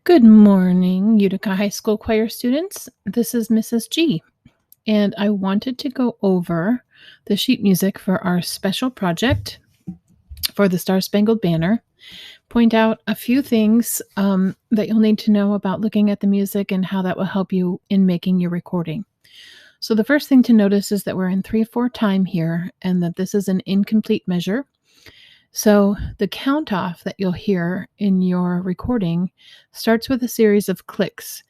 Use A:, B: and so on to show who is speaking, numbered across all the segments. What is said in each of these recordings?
A: Good morning, Utica High School choir students. This is Mrs. G, and I wanted to go over the sheet music for our special project for the Star Spangled Banner, point out a few things that you'll need to know about looking at the music and how that will help you in making your recording. So, the first thing to notice is that we're in 3/4 time here and that this is an incomplete measure. So, the count off that you'll hear in your recording starts with a series of clicks.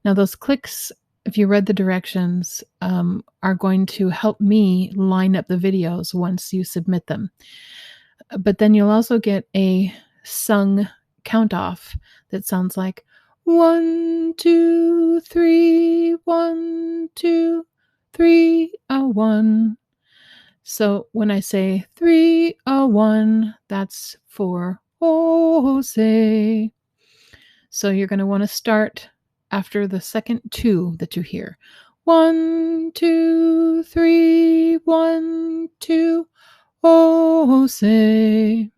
A: Now, those clicks, if you read the directions, are going to help me line up the videos once you submit them. But then you'll also get a sung count off that sounds like 1, 2, 3, 1, 2, 3, a 1. So when I say 3, a 1, that's for oh say. So you're going to want to start after the second 2 that you hear. 1, 2, 3, 1, 2, oh say.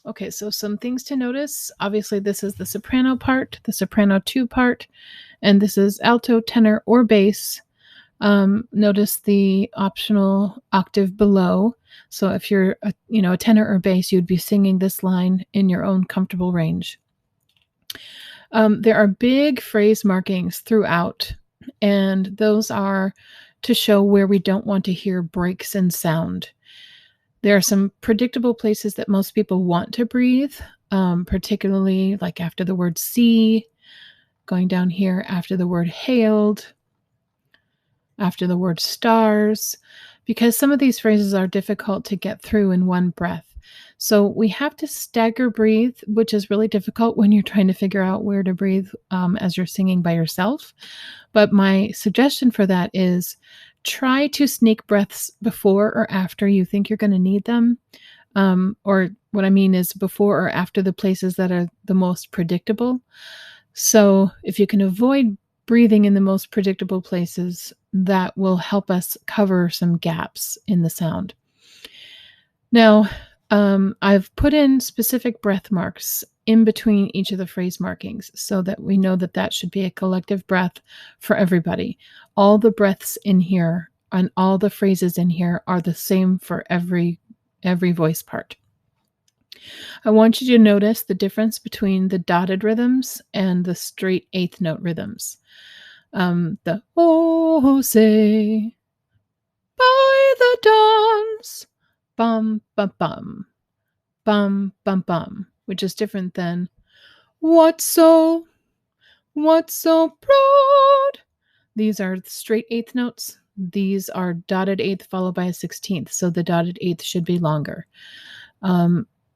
A: Okay, so some things to notice. Obviously, this is the soprano part, the soprano 2 part, and this is alto, tenor, or bass. Notice the optional octave below. So if you're a tenor or bass, you'd be singing this line in your own comfortable range. There are big phrase markings throughout, and those are to show where we don't want to hear breaks in sound. There are some predictable places that most people want to breathe, particularly like after the word see, going down here after the word hailed, after the word stars, because some of these phrases are difficult to get through in one breath. So we have to stagger breathe, which is really difficult when you're trying to figure out where to breathe as you're singing by yourself. But my suggestion for that is try to sneak breaths before or after you think you're going to need them. Or what I mean is before or after the places that are the most predictable. So if you can avoid breathing in the most predictable places, that will help us cover some gaps in the sound. Now, I've put in specific breath marks in between each of the phrase markings so that we know that that should be a collective breath for everybody. All the breaths in here and all the phrases in here are the same for every voice part. I want you to notice the difference between the dotted rhythms and the straight eighth note rhythms. The oh say by the dawns, bum bum bum, bum bum bum, which is different than what's so broad. These are straight eighth notes. These are dotted eighth followed by a 16th, so the dotted eighth should be longer.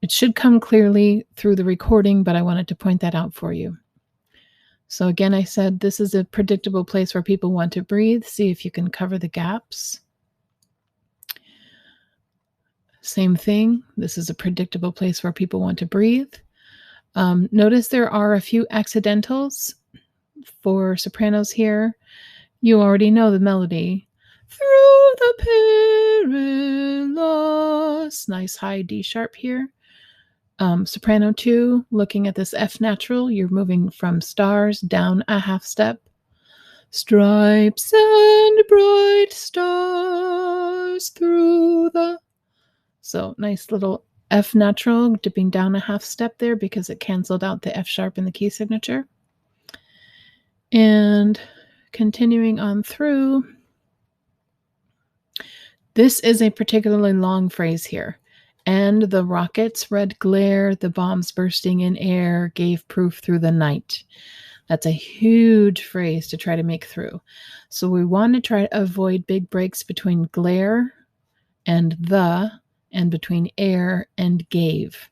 A: It should come clearly through the recording, but I wanted to point that out for you. So again, I said this is a predictable place where people want to breathe. See if you can cover the gaps. Same thing. This is a predictable place where people want to breathe. Notice there are a few accidentals for sopranos here. You already know the melody. Through the perilous. Nice high D sharp here. Soprano 2, looking at this F natural, you're moving from stars down a half step. Stripes and bright stars through the... So nice little F natural, dipping down a half step there because it canceled out the F sharp in the key signature. And continuing on through, this is a particularly long phrase here. And the rocket's red glare, the bombs bursting in air, gave proof through the night. That's a huge phrase to try to make through. So we want to try to avoid big breaks between glare and the, and between air and gave.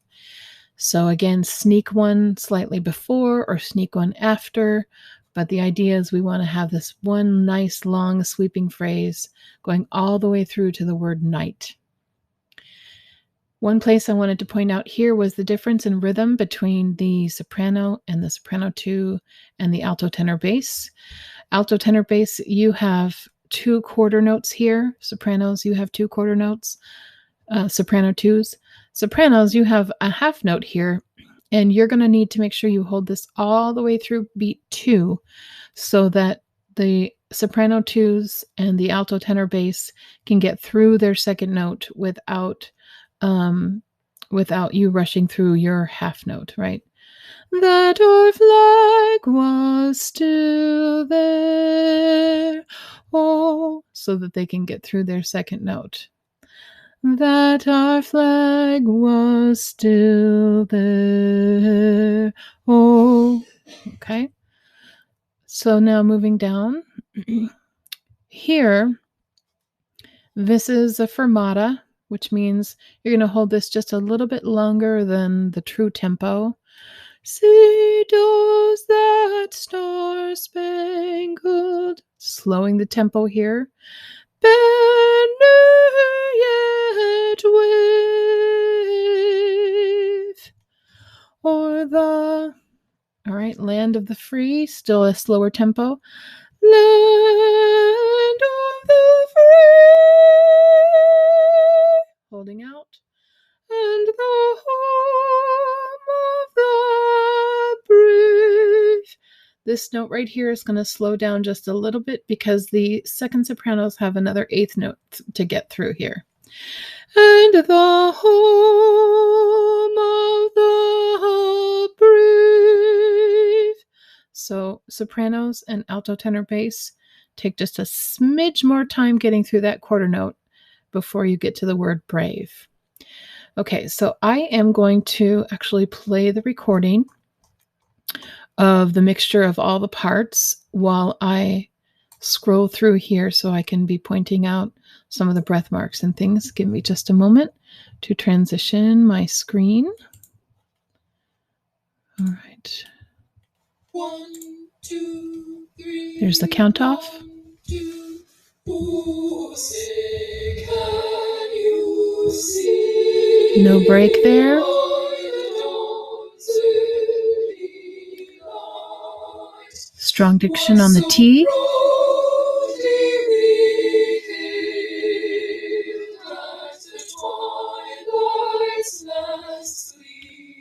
A: So again, sneak one slightly before or sneak one after. But the idea is we want to have this one nice long sweeping phrase going all the way through to the word night. One place I wanted to point out here was the difference in rhythm between the soprano and the soprano 2 and the alto tenor bass. Alto tenor bass, you have 2 quarter notes here. Sopranos, you have 2 quarter notes. Soprano 2s. Sopranos, you have a half note here, And you're going to need to make sure you hold this all the way through beat 2 so that the soprano 2s and the alto tenor bass can get through their second note without you rushing through your half note, right? That our flag was still there, oh, so that they can get through their second note. That our flag was still there, oh, okay. So now moving down, here, this is a fermata, which means you're going to hold this just a little bit longer than the true tempo. See, does that star-spangled, slowing the tempo here, banner yet wave, or the, all right, land of the free, still a slower tempo, land of the free, holding out, and the home of the brave. This note right here is going to slow down just a little bit because the second sopranos have another eighth note to get through here. And the home of the brave. So sopranos and alto tenor bass take just a smidge more time getting through that quarter note before you get to the word brave. Okay, so I am going to actually play the recording of the mixture of all the parts while I scroll through here so I can be pointing out some of the breath marks and things. Give me just a moment to transition my screen. All right. 1, 2, 3. There's the count off. 1, 2. No break there. Strong diction on the T.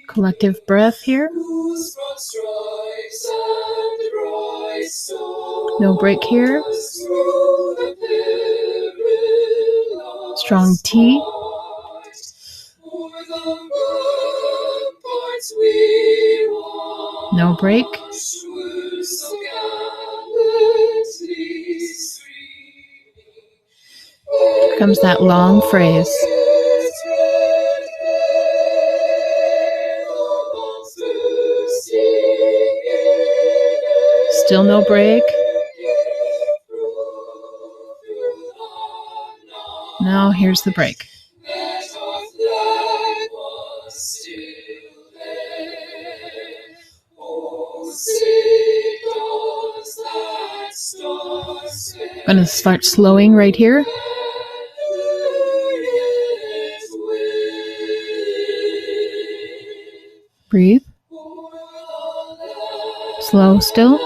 A: Collective breath here. No break here. Strong T. No break. Here comes that long phrase. Still no break. Now here's the break. I'm going to start slowing right here. Breathe. Slow still.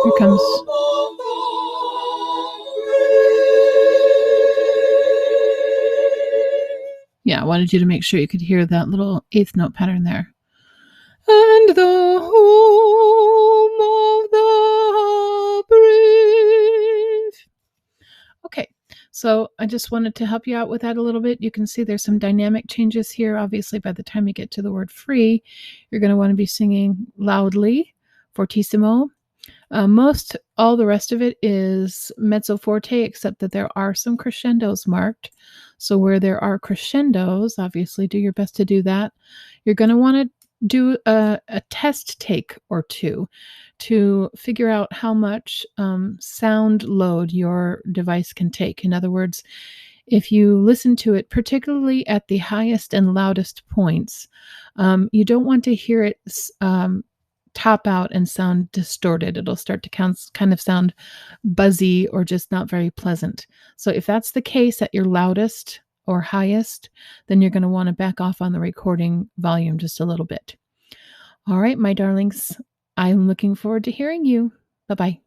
A: Here comes. Yeah, I wanted you to make sure you could hear that little eighth note pattern there. And the home of the brave. Okay, so I just wanted to help you out with that a little bit. You can see there's some dynamic changes here. Obviously, by the time you get to the word free, you're going to want to be singing loudly, fortissimo. Most all the rest of it is mezzo forte, except that there are some crescendos marked. So where there are crescendos, obviously do your best to do that. You're going to want to do a test take or two to figure out how much sound load your device can take. In other words, if you listen to it, particularly at the highest and loudest points, you don't want to hear it top out and sound distorted. It'll start to kind of sound buzzy or just not very pleasant. So if that's the case at your loudest or highest, then you're going to want to back off on the recording volume just a little bit. All right, my darlings, I'm looking forward to hearing you. Bye-bye.